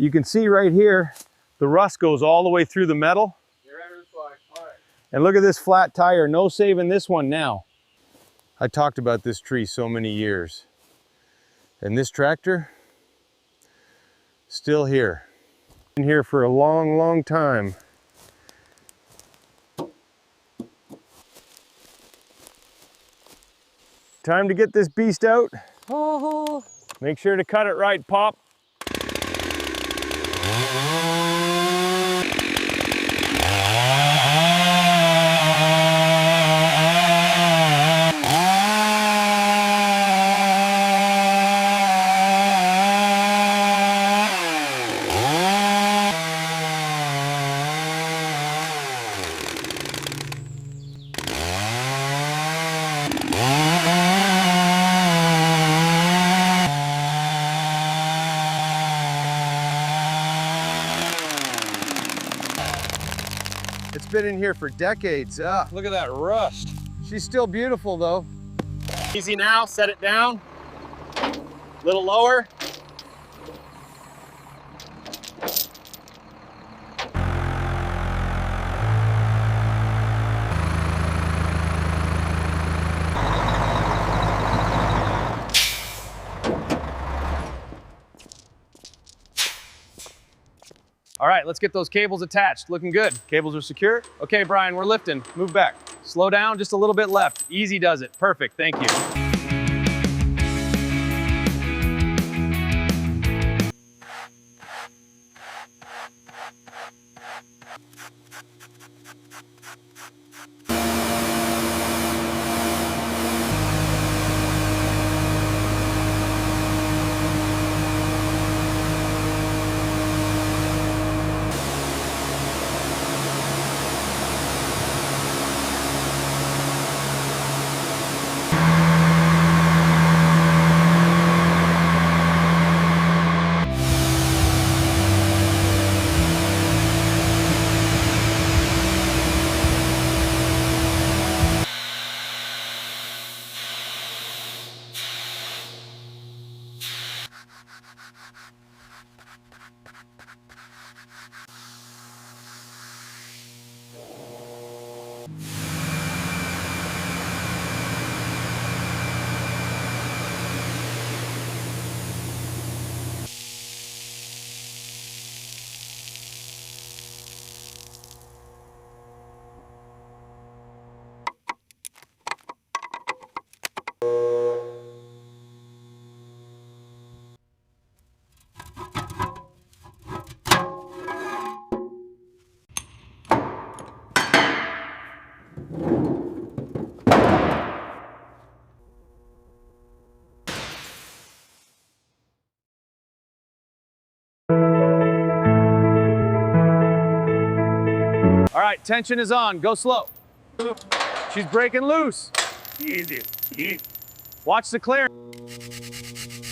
You can see right here, the rust goes all the way through the metal. And look at this flat tire, no saving this one now. I talked about this tree so many years. And this tractor, still here. Been here for a long, long time. Time to get this beast out. Oh. Make sure to cut it right, Pop. It's been in here for decades. Look at that rust. She's still beautiful though. Easy now, set it down. A little lower. All right, let's get those cables attached. Looking good. Cables are secure. Okay, Brian, we're lifting. Move back. Slow down, just a little bit left. Easy does it. Perfect, thank you. All right, tension is on. Go slow. She's breaking loose. Easy. Watch the clearance.